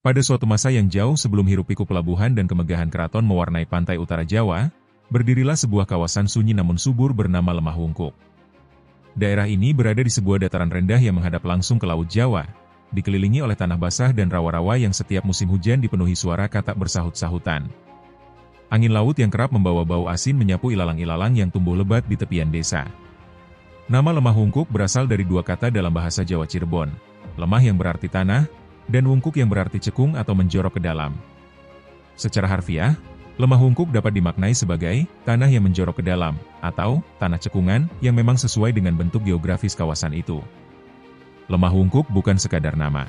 Pada suatu masa yang jauh sebelum hiruk-pikuk pelabuhan dan kemegahan keraton mewarnai pantai utara Jawa, berdirilah sebuah kawasan sunyi namun subur bernama Lemah Wungkuk. Daerah ini berada di sebuah dataran rendah yang menghadap langsung ke Laut Jawa, dikelilingi oleh tanah basah dan rawa-rawa yang setiap musim hujan dipenuhi suara katak bersahut-sahutan. Angin laut yang kerap membawa bau asin menyapu ilalang-ilalang yang tumbuh lebat di tepian desa. Nama Lemah Wungkuk berasal dari dua kata dalam bahasa Jawa Cirebon, lemah yang berarti tanah, dan wungkuk yang berarti cekung atau menjorok ke dalam. Secara harfiah, Lemah Wungkuk dapat dimaknai sebagai tanah yang menjorok ke dalam, atau tanah cekungan yang memang sesuai dengan bentuk geografis kawasan itu. Lemah Wungkuk bukan sekadar nama.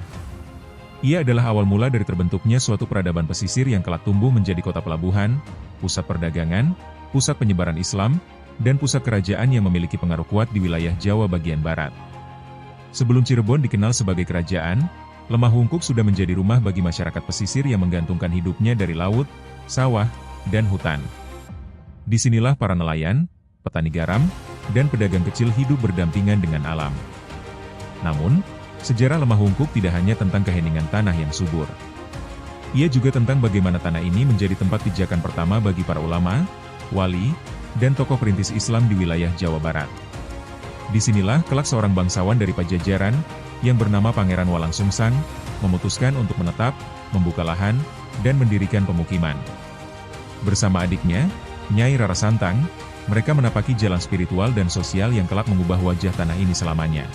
Ia adalah awal mula dari terbentuknya suatu peradaban pesisir yang kelak tumbuh menjadi kota pelabuhan, pusat perdagangan, pusat penyebaran Islam, dan pusat kerajaan yang memiliki pengaruh kuat di wilayah Jawa bagian barat. Sebelum Cirebon dikenal sebagai kerajaan, Lemah Wungkuk sudah menjadi rumah bagi masyarakat pesisir yang menggantungkan hidupnya dari laut, sawah, dan hutan. Disinilah para nelayan, petani garam, dan pedagang kecil hidup berdampingan dengan alam. Namun, sejarah Lemah Wungkuk tidak hanya tentang keheningan tanah yang subur. Ia juga tentang bagaimana tanah ini menjadi tempat pijakan pertama bagi para ulama, wali, dan tokoh perintis Islam di wilayah Jawa Barat. Disinilah kelak seorang bangsawan dari Pajajaran, yang bernama Pangeran Walangsungsang, memutuskan untuk menetap, membuka lahan, dan mendirikan pemukiman. Bersama adiknya, Nyai Rara Santang, mereka menapaki jalan spiritual dan sosial yang kelak mengubah wajah tanah ini selamanya.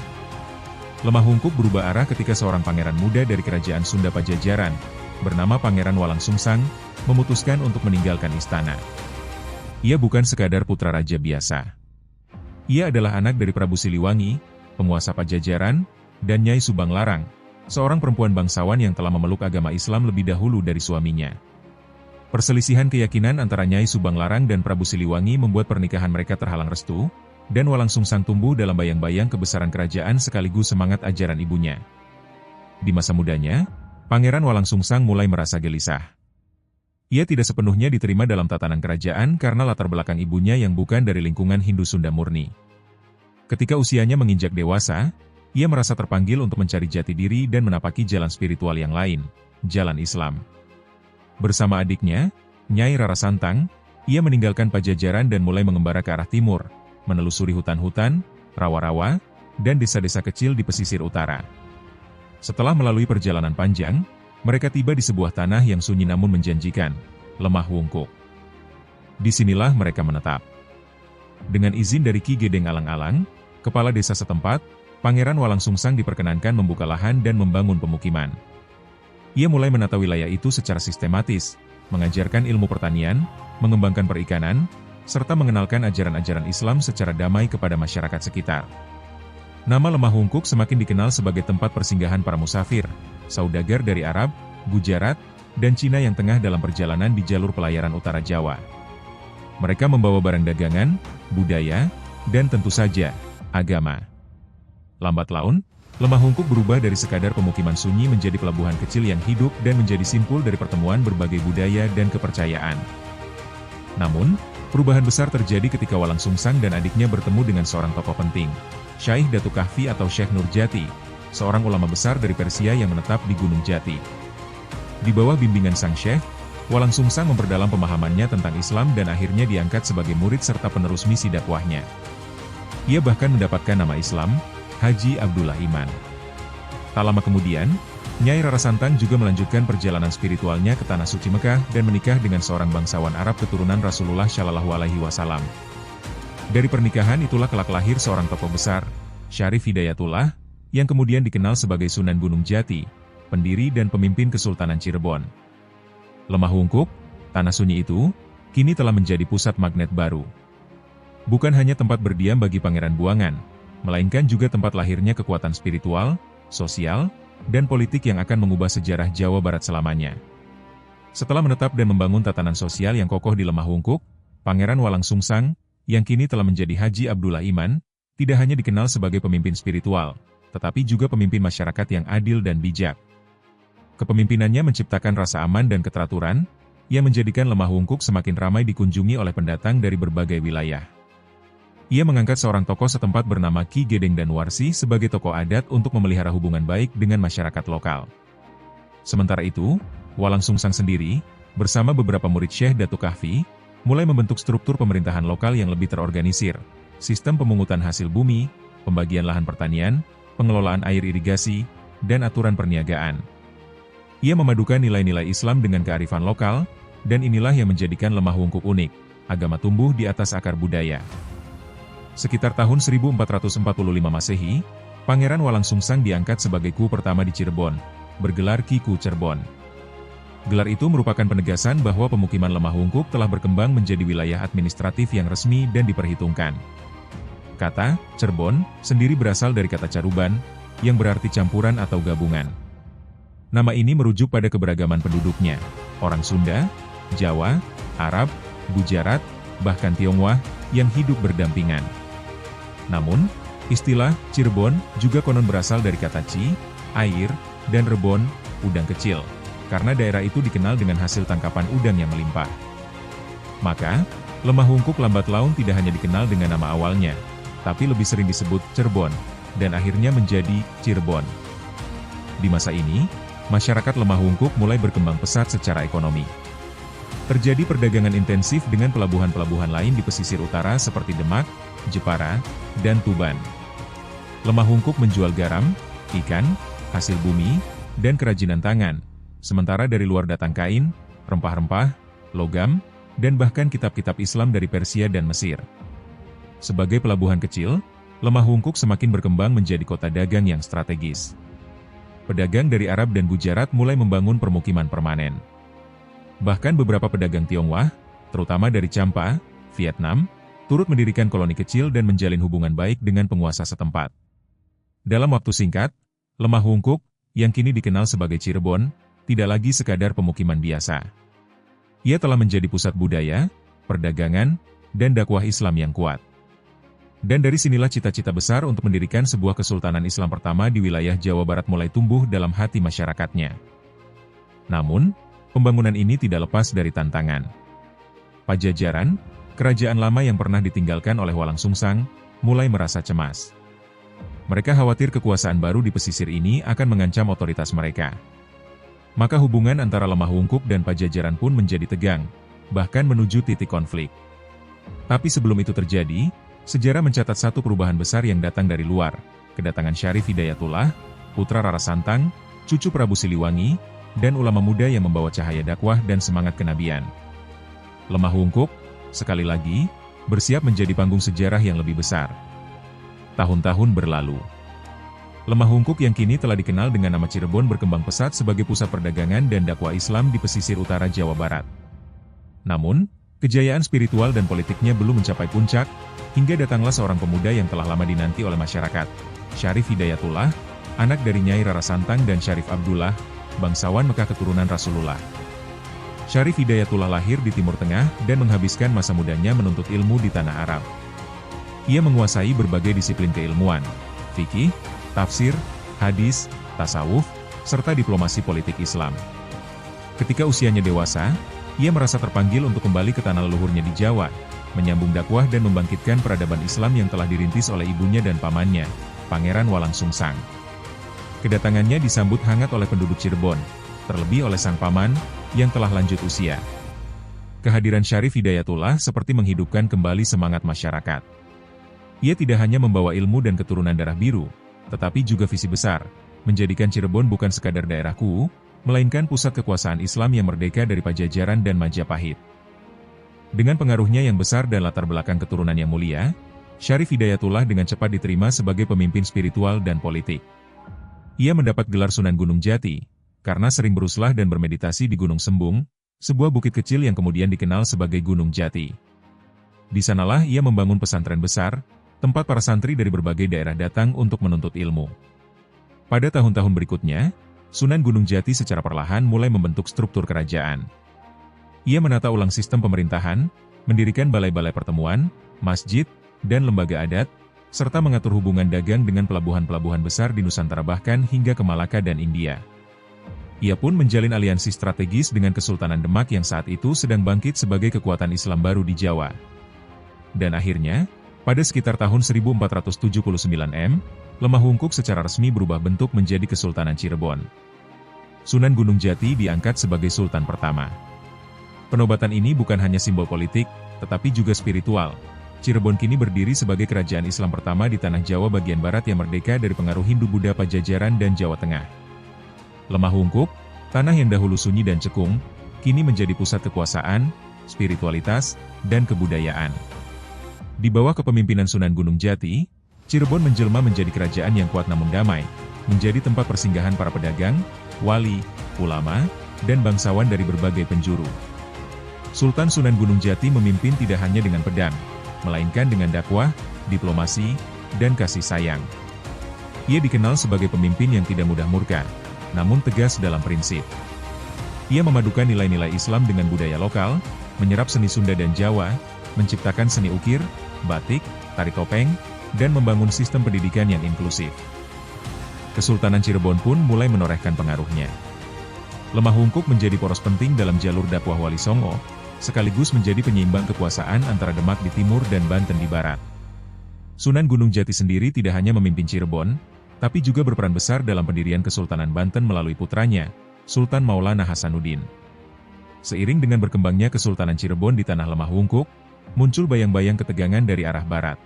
Lemah Wungkuk berubah arah ketika seorang pangeran muda dari kerajaan Sunda Pajajaran, bernama Pangeran Walangsungsang, memutuskan untuk meninggalkan istana. Ia bukan sekadar putra raja biasa. Ia adalah anak dari Prabu Siliwangi, penguasa Pajajaran, dan Nyai Subang Larang, seorang perempuan bangsawan yang telah memeluk agama Islam lebih dahulu dari suaminya. Perselisihan keyakinan antara Nyai Subang Larang dan Prabu Siliwangi membuat pernikahan mereka terhalang restu, dan Walangsungsang tumbuh dalam bayang-bayang kebesaran kerajaan sekaligus semangat ajaran ibunya. Di masa mudanya, Pangeran Walangsungsang mulai merasa gelisah. Ia tidak sepenuhnya diterima dalam tatanan kerajaan karena latar belakang ibunya yang bukan dari lingkungan Hindu Sunda murni. Ketika usianya menginjak dewasa, ia merasa terpanggil untuk mencari jati diri dan menapaki jalan spiritual yang lain, jalan Islam. Bersama adiknya, Nyai Rara Santang, ia meninggalkan Pajajaran dan mulai mengembara ke arah timur, menelusuri hutan-hutan, rawa-rawa, dan desa-desa kecil di pesisir utara. Setelah melalui perjalanan panjang, mereka tiba di sebuah tanah yang sunyi namun menjanjikan, Lemah Wungkuk. Disinilah mereka menetap. Dengan izin dari Ki Gedeng Alang-Alang, kepala desa setempat, Pangeran Walangsungsang diperkenankan membuka lahan dan membangun pemukiman. Ia mulai menata wilayah itu secara sistematis, mengajarkan ilmu pertanian, mengembangkan perikanan, serta mengenalkan ajaran-ajaran Islam secara damai kepada masyarakat sekitar. Nama Lemah Wungkuk semakin dikenal sebagai tempat persinggahan para musafir, saudagar dari Arab, Gujarat, dan Cina yang tengah dalam perjalanan di jalur pelayaran utara Jawa. Mereka membawa barang dagangan, budaya, dan tentu saja, agama. Lambat laun, Lemah Wungkuk berubah dari sekadar pemukiman sunyi menjadi pelabuhan kecil yang hidup dan menjadi simpul dari pertemuan berbagai budaya dan kepercayaan. Namun, perubahan besar terjadi ketika Walangsungsang dan adiknya bertemu dengan seorang tokoh penting, Syaikh Datuk Kahfi atau Syekh Nurjati, seorang ulama besar dari Persia yang menetap di Gunung Jati. Di bawah bimbingan sang Syekh, Walangsungsang memperdalam pemahamannya tentang Islam dan akhirnya diangkat sebagai murid serta penerus misi dakwahnya. Ia bahkan mendapatkan nama Islam, Haji Abdullah Iman. Tak lama kemudian, Nyai Rara Santang juga melanjutkan perjalanan spiritualnya ke Tanah Suci Mekah dan menikah dengan seorang bangsawan Arab keturunan Rasulullah Shallallahu Alaihi Wasallam. Dari pernikahan itulah kelak lahir seorang tokoh besar, Syarif Hidayatullah, yang kemudian dikenal sebagai Sunan Gunung Jati, pendiri dan pemimpin Kesultanan Cirebon. Lemah Wungkuk, tanah sunyi itu, kini telah menjadi pusat magnet baru. Bukan hanya tempat berdiam bagi Pangeran Buangan, melainkan juga tempat lahirnya kekuatan spiritual, sosial, dan politik yang akan mengubah sejarah Jawa Barat selamanya. Setelah menetap dan membangun tatanan sosial yang kokoh di Lemah Wungkuk, Pangeran Walangsungsang, yang kini telah menjadi Haji Abdullah Iman, tidak hanya dikenal sebagai pemimpin spiritual, tetapi juga pemimpin masyarakat yang adil dan bijak. Kepemimpinannya menciptakan rasa aman dan keteraturan, yang menjadikan Lemah Wungkuk semakin ramai dikunjungi oleh pendatang dari berbagai wilayah. Ia mengangkat seorang tokoh setempat bernama Ki Gedeng Danwarsi sebagai tokoh adat untuk memelihara hubungan baik dengan masyarakat lokal. Sementara itu, Walang Sungsang sendiri, bersama beberapa murid Syekh Datuk Kahfi, mulai membentuk struktur pemerintahan lokal yang lebih terorganisir, sistem pemungutan hasil bumi, pembagian lahan pertanian, pengelolaan air irigasi, dan aturan perniagaan. Ia memadukan nilai-nilai Islam dengan kearifan lokal, dan inilah yang menjadikan Lemah Wungkuk unik, agama tumbuh di atas akar budaya. Sekitar tahun 1445 Masehi, Pangeran Walang Sungsang diangkat sebagai Ku pertama di Cirebon, bergelar Ki Ku Cerbon. Gelar itu merupakan penegasan bahwa pemukiman Lemah Wungkuk telah berkembang menjadi wilayah administratif yang resmi dan diperhitungkan. Kata Cerbon sendiri berasal dari kata caruban, yang berarti campuran atau gabungan. Nama ini merujuk pada keberagaman penduduknya, orang Sunda, Jawa, Arab, Gujarat, bahkan Tionghoa, yang hidup berdampingan. Namun, istilah Cirebon juga konon berasal dari kata ci, air, dan rebon, udang kecil, karena daerah itu dikenal dengan hasil tangkapan udang yang melimpah. Maka, Lemah Wungkuk lambat laun tidak hanya dikenal dengan nama awalnya, tapi lebih sering disebut Cerbon, dan akhirnya menjadi Cirebon. Di masa ini, masyarakat Lemah Wungkuk mulai berkembang pesat secara ekonomi. Terjadi perdagangan intensif dengan pelabuhan-pelabuhan lain di pesisir utara seperti Demak, Jepara, dan Tuban. Lemah Wungkuk menjual garam, ikan, hasil bumi, dan kerajinan tangan, sementara dari luar datang kain, rempah-rempah, logam, dan bahkan kitab-kitab Islam dari Persia dan Mesir. Sebagai pelabuhan kecil, Lemah Wungkuk semakin berkembang menjadi kota dagang yang strategis. Pedagang dari Arab dan Gujarat mulai membangun permukiman permanen. Bahkan beberapa pedagang Tionghoa, terutama dari Champa, Vietnam, turut mendirikan koloni kecil dan menjalin hubungan baik dengan penguasa setempat. Dalam waktu singkat, Lemah Wungkuk, yang kini dikenal sebagai Cirebon, tidak lagi sekadar pemukiman biasa. Ia telah menjadi pusat budaya, perdagangan, dan dakwah Islam yang kuat. Dan dari sinilah cita-cita besar untuk mendirikan sebuah kesultanan Islam pertama di wilayah Jawa Barat mulai tumbuh dalam hati masyarakatnya. Namun, pembangunan ini tidak lepas dari tantangan. Pajajaran, kerajaan lama yang pernah ditinggalkan oleh Walang Sungsang, mulai merasa cemas. Mereka khawatir kekuasaan baru di pesisir ini akan mengancam otoritas mereka. Maka hubungan antara Lemah Wungkuk dan Pajajaran pun menjadi tegang, bahkan menuju titik konflik. Tapi sebelum itu terjadi, sejarah mencatat satu perubahan besar yang datang dari luar, kedatangan Syarif Hidayatullah, putra Rara Santang, cucu Prabu Siliwangi, dan ulama muda yang membawa cahaya dakwah dan semangat kenabian. Lemah Wungkuk, sekali lagi, bersiap menjadi panggung sejarah yang lebih besar. Tahun-tahun berlalu. Lemah Wungkuk yang kini telah dikenal dengan nama Cirebon berkembang pesat sebagai pusat perdagangan dan dakwah Islam di pesisir utara Jawa Barat. Namun, kejayaan spiritual dan politiknya belum mencapai puncak, hingga datanglah seorang pemuda yang telah lama dinanti oleh masyarakat, Syarif Hidayatullah, anak dari Nyai Rara Santang dan Syarif Abdullah, bangsawan Mekah keturunan Rasulullah. Syarif Hidayatullah lahir di Timur Tengah dan menghabiskan masa mudanya menuntut ilmu di tanah Arab. Ia menguasai berbagai disiplin keilmuan, fikih, tafsir, hadis, tasawuf, serta diplomasi politik Islam. Ketika usianya dewasa, ia merasa terpanggil untuk kembali ke tanah leluhurnya di Jawa, menyambung dakwah dan membangkitkan peradaban Islam yang telah dirintis oleh ibunya dan pamannya, Pangeran Walang Sungsang. Kedatangannya disambut hangat oleh penduduk Cirebon, terlebih oleh sang paman, yang telah lanjut usia. Kehadiran Syarif Hidayatullah seperti menghidupkan kembali semangat masyarakat. Ia tidak hanya membawa ilmu dan keturunan darah biru, tetapi juga visi besar, menjadikan Cirebon bukan sekadar daerah kuu, melainkan pusat kekuasaan Islam yang merdeka dari Pajajaran dan Majapahit. Dengan pengaruhnya yang besar dan latar belakang keturunan yang mulia, Syarif Hidayatullah dengan cepat diterima sebagai pemimpin spiritual dan politik. Ia mendapat gelar Sunan Gunung Jati, karena sering beruslah dan bermeditasi di Gunung Sembung, sebuah bukit kecil yang kemudian dikenal sebagai Gunung Jati. Di sanalah ia membangun pesantren besar, tempat para santri dari berbagai daerah datang untuk menuntut ilmu. Pada tahun-tahun berikutnya, Sunan Gunung Jati secara perlahan mulai membentuk struktur kerajaan. Ia menata ulang sistem pemerintahan, mendirikan balai-balai pertemuan, masjid, dan lembaga adat, serta mengatur hubungan dagang dengan pelabuhan-pelabuhan besar di Nusantara bahkan hingga ke Malaka dan India. Ia pun menjalin aliansi strategis dengan Kesultanan Demak yang saat itu sedang bangkit sebagai kekuatan Islam baru di Jawa. Dan akhirnya, pada sekitar tahun 1479 M, Lemah Wungkuk secara resmi berubah bentuk menjadi Kesultanan Cirebon. Sunan Gunung Jati diangkat sebagai sultan pertama. Penobatan ini bukan hanya simbol politik, tetapi juga spiritual. Cirebon kini berdiri sebagai kerajaan Islam pertama di tanah Jawa bagian barat yang merdeka dari pengaruh Hindu-Buddha Pajajaran dan Jawa Tengah. Lemah Wungkuk, tanah yang dahulu sunyi dan cekung, kini menjadi pusat kekuasaan, spiritualitas, dan kebudayaan. Di bawah kepemimpinan Sunan Gunung Jati, Cirebon menjelma menjadi kerajaan yang kuat namun damai, menjadi tempat persinggahan para pedagang, wali, ulama, dan bangsawan dari berbagai penjuru. Sultan Sunan Gunung Jati memimpin tidak hanya dengan pedang, melainkan dengan dakwah, diplomasi, dan kasih sayang. Ia dikenal sebagai pemimpin yang tidak mudah murka, namun tegas dalam prinsip. Ia memadukan nilai-nilai Islam dengan budaya lokal, menyerap seni Sunda dan Jawa, menciptakan seni ukir, batik, tari topeng, dan membangun sistem pendidikan yang inklusif. Kesultanan Cirebon pun mulai menorehkan pengaruhnya. Lemah Wungkuk menjadi poros penting dalam jalur dakwah Wali Songo, sekaligus menjadi penyeimbang kekuasaan antara Demak di timur dan Banten di barat. Sunan Gunung Jati sendiri tidak hanya memimpin Cirebon, tapi juga berperan besar dalam pendirian Kesultanan Banten melalui putranya, Sultan Maulana Hasanuddin. Seiring dengan berkembangnya Kesultanan Cirebon di tanah Lemah Wungkuk, muncul bayang-bayang ketegangan dari arah barat.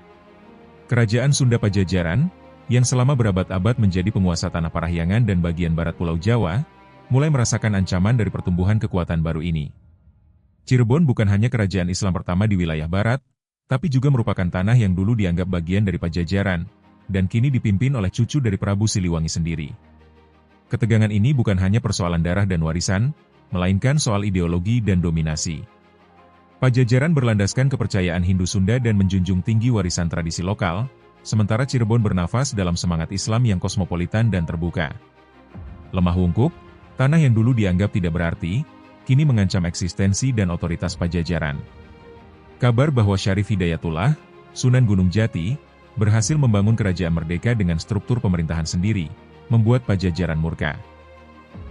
Kerajaan Sunda Pajajaran, yang selama berabad-abad menjadi penguasa tanah Parahyangan dan bagian barat Pulau Jawa, mulai merasakan ancaman dari pertumbuhan kekuatan baru ini. Cirebon bukan hanya kerajaan Islam pertama di wilayah barat, tapi juga merupakan tanah yang dulu dianggap bagian dari Pajajaran, dan kini dipimpin oleh cucu dari Prabu Siliwangi sendiri. Ketegangan ini bukan hanya persoalan darah dan warisan, melainkan soal ideologi dan dominasi. Pajajaran berlandaskan kepercayaan Hindu Sunda dan menjunjung tinggi warisan tradisi lokal, sementara Cirebon bernafas dalam semangat Islam yang kosmopolitan dan terbuka. Lemah Wungkuk, tanah yang dulu dianggap tidak berarti, kini mengancam eksistensi dan otoritas Pajajaran. Kabar bahwa Syarif Hidayatullah, Sunan Gunung Jati, berhasil membangun kerajaan merdeka dengan struktur pemerintahan sendiri, membuat Pajajaran murka.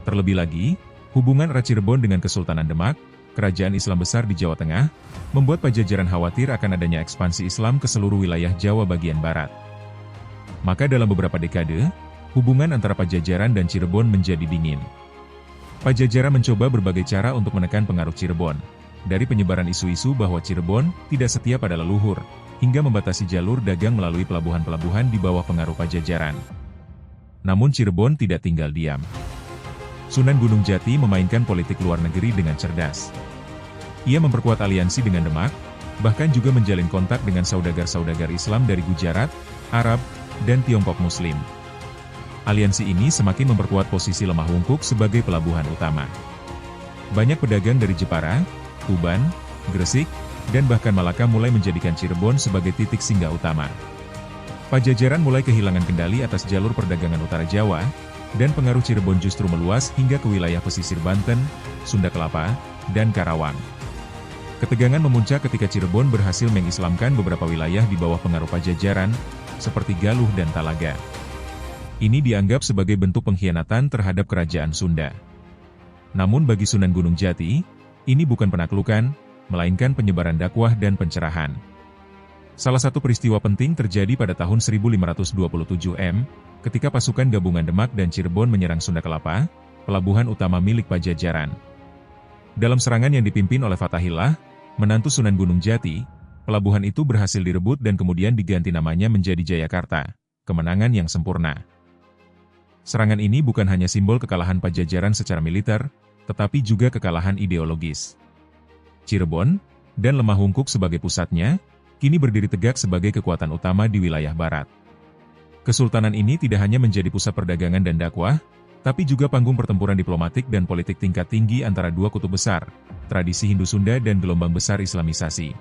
Terlebih lagi, hubungan erat Cirebon dengan Kesultanan Demak, kerajaan Islam besar di Jawa Tengah, membuat Pajajaran khawatir akan adanya ekspansi Islam ke seluruh wilayah Jawa bagian barat. Maka dalam beberapa dekade, hubungan antara Pajajaran dan Cirebon menjadi dingin. Pajajaran mencoba berbagai cara untuk menekan pengaruh Cirebon, dari penyebaran isu-isu bahwa Cirebon tidak setia pada leluhur, hingga membatasi jalur dagang melalui pelabuhan-pelabuhan di bawah pengaruh Pajajaran. Namun Cirebon tidak tinggal diam. Sunan Gunung Jati memainkan politik luar negeri dengan cerdas. Ia memperkuat aliansi dengan Demak, bahkan juga menjalin kontak dengan saudagar-saudagar Islam dari Gujarat, Arab, dan Tiongkok Muslim. Aliansi ini semakin memperkuat posisi Lemah Wungkuk sebagai pelabuhan utama. Banyak pedagang dari Jepara, Tuban, Gresik, dan bahkan Malaka mulai menjadikan Cirebon sebagai titik singgah utama. Pajajaran mulai kehilangan kendali atas jalur perdagangan utara Jawa, dan pengaruh Cirebon justru meluas hingga ke wilayah pesisir Banten, Sunda Kelapa, dan Karawang. Ketegangan memuncak ketika Cirebon berhasil mengislamkan beberapa wilayah di bawah pengaruh Pajajaran, seperti Galuh dan Talaga. Ini dianggap sebagai bentuk pengkhianatan terhadap kerajaan Sunda. Namun bagi Sunan Gunung Jati, ini bukan penaklukan, melainkan penyebaran dakwah dan pencerahan. Salah satu peristiwa penting terjadi pada tahun 1527 M, ketika pasukan gabungan Demak dan Cirebon menyerang Sunda Kelapa, pelabuhan utama milik Pajajaran. Dalam serangan yang dipimpin oleh Fatahillah, menantu Sunan Gunung Jati, pelabuhan itu berhasil direbut dan kemudian diganti namanya menjadi Jayakarta, kemenangan yang sempurna. Serangan ini bukan hanya simbol kekalahan Pajajaran secara militer, tetapi juga kekalahan ideologis. Cirebon, dan Lemah Wungkuk sebagai pusatnya, kini berdiri tegak sebagai kekuatan utama di wilayah barat. Kesultanan ini tidak hanya menjadi pusat perdagangan dan dakwah, tapi juga panggung pertempuran diplomatik dan politik tingkat tinggi antara dua kutub besar, tradisi Hindu Sunda dan gelombang besar Islamisasi.